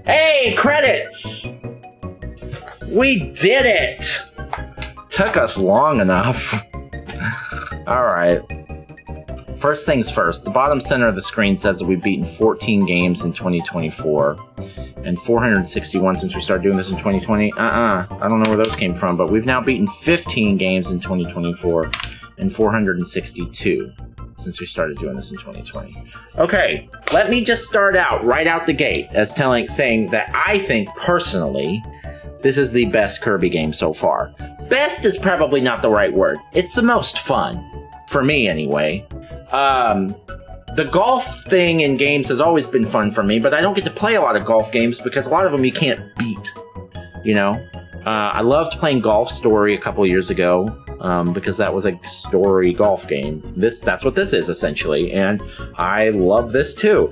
Hey, credits! We did it! Took us long enough. Alright. First things first, the bottom center of the screen says that we've beaten 14 games in 2024 and 461 since we started doing this in 2020. I don't know where those came from, but we've now beaten 15 games in 2024 and 462 since we started doing this in 2020. Okay, let me just start out right out the gate as saying that I think personally this is the best Kirby game so far. Best is probably not the right word. It's the most fun. For me, anyway. The golf thing in games has always been fun for me, but I don't get to play a lot of golf games because a lot of them you can't beat. You know? I loved playing Golf Story a couple years ago because that was a story golf game. That's what this is, essentially, and I love this too.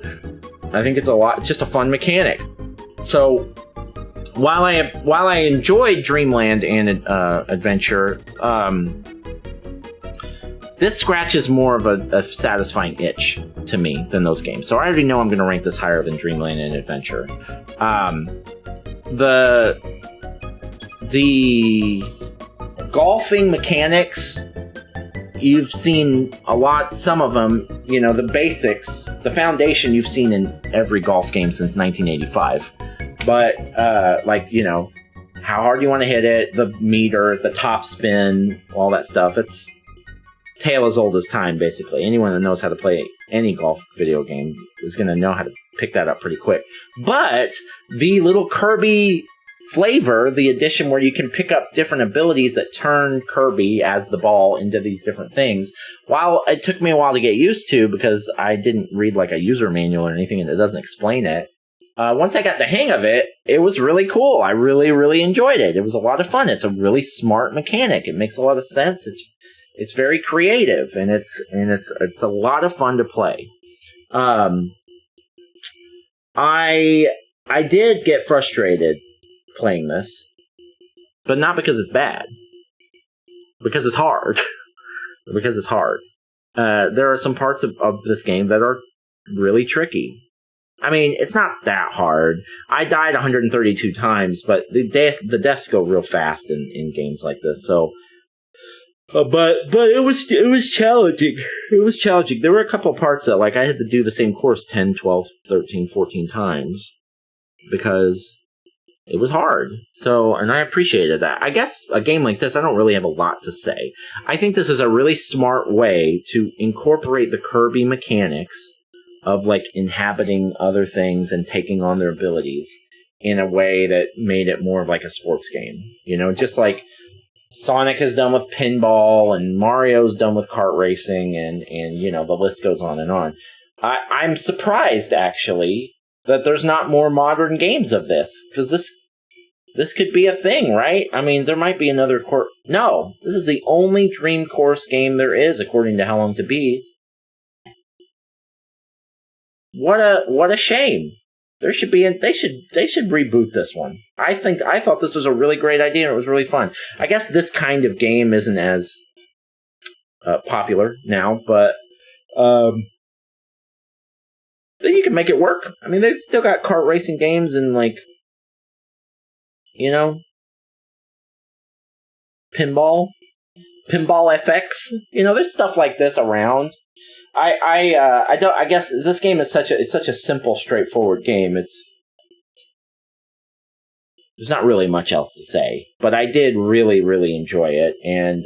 I think it's just a fun mechanic. So, while I enjoyed Dreamland and Adventure, this scratches more of a satisfying itch to me than those games. So I already know I'm going to rank this higher than Dreamland and Adventure. The golfing mechanics, you've seen a lot, some of them, you know, the basics, the foundation you've seen in every golf game since 1985. But, like, you know, how hard you want to hit it, the meter, the top spin, all that stuff. It's tale as old as time, basically. Anyone that knows how to play any golf video game is going to know how to pick that up pretty quick. But the little Kirby flavor, the addition where you can pick up different abilities that turn Kirby as the ball into these different things, while it took me a while to get used to because I didn't read like a user manual or anything and it doesn't explain it, once I got the hang of it, it was really cool. I really, really enjoyed it. It was a lot of fun. It's a really smart mechanic. It makes a lot of sense. It's very creative, and it's a lot of fun to play. I did get frustrated playing this, but not because it's bad. Because it's hard. Because it's hard. There are some parts of this game that are really tricky. I mean, it's not that hard. I died 132 times, but the deaths go real fast in games like this, so... But it was challenging. It was challenging. There were a couple of parts that, like, I had to do the same course 10, 12, 13, 14 times because it was hard. So, and I appreciated that. I guess a game like this, I don't really have a lot to say. I think this is a really smart way to incorporate the Kirby mechanics of, like, inhabiting other things and taking on their abilities in a way that made it more of like a sports game. You know, just like Sonic has done with pinball, and Mario's done with kart racing, and you know, the list goes on and on. I'm surprised, actually, that there's not more modern games of this, because this could be a thing, right? I mean, there might be another course. No, this is the only Dream Course game there is, according to How Long to Beat. What a shame. They should reboot this one. I thought this was a really great idea and it was really fun. I guess this kind of game isn't as popular now, but then you can make it work. I mean, they've still got kart racing games and, like, you know, pinball FX. You know, there's stuff like this around. I guess this game is such a simple, straightforward game. There's not really much else to say, but I did really, really enjoy it, and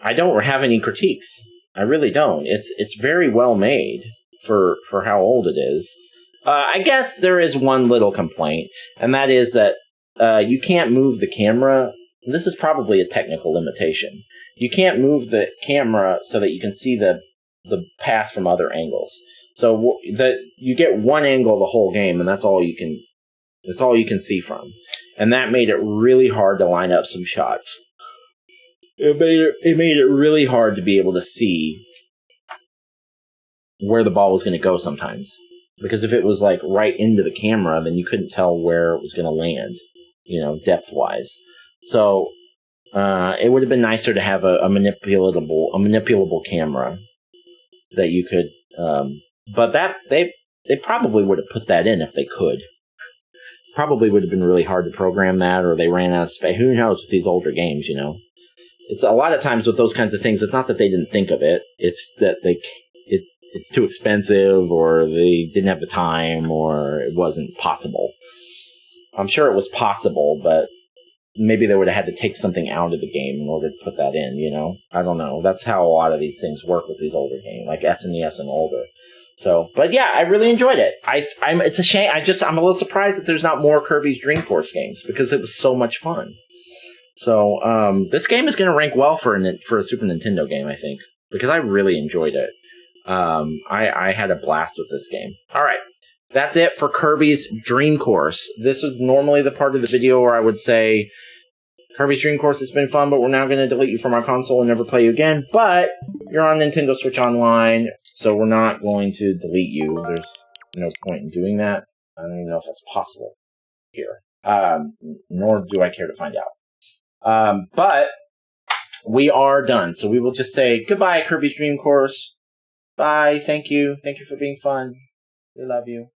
I don't have any critiques. I really don't. It's very well made for how old it is. I guess there is one little complaint, and that is that you can't move the camera. This is probably a technical limitation. You can't move the camera so that you can see the path from other angles. So that you get one angle the whole game, and that's all you can see from. And that made it really hard to line up some shots. It made it really hard to be able to see where the ball was going to go sometimes. Because if it was, like, right into the camera, then you couldn't tell where it was going to land, you know, depth-wise. So it would have been nicer to have a manipulatable camera that you could. But that they probably would have put that in if they could. Probably would have been really hard to program that, or they ran out of space. Who knows with these older games, you know? It's a lot of times with those kinds of things, it's not that they didn't think of it. It's that it's too expensive, or they didn't have the time, or it wasn't possible. I'm sure it was possible, but maybe they would have had to take something out of the game in order to put that in, you know? I don't know. That's how a lot of these things work with these older games, like SNES and older. So, but yeah, I really enjoyed it. It's a shame. I'm a little surprised that there's not more Kirby's Dream Course games, because it was so much fun. So, this game is going to rank well for a Super Nintendo game, I think, because I really enjoyed it. I had a blast with this game. All right. That's it for Kirby's Dream Course. This is normally the part of the video where I would say, Kirby's Dream Course has been fun, but we're now going to delete you from our console and never play you again. But you're on Nintendo Switch Online, so we're not going to delete you. There's no point in doing that. I don't even know if that's possible here. Nor do I care to find out. But we are done. So we will just say goodbye, Kirby's Dream Course. Bye. Thank you. Thank you for being fun. We love you.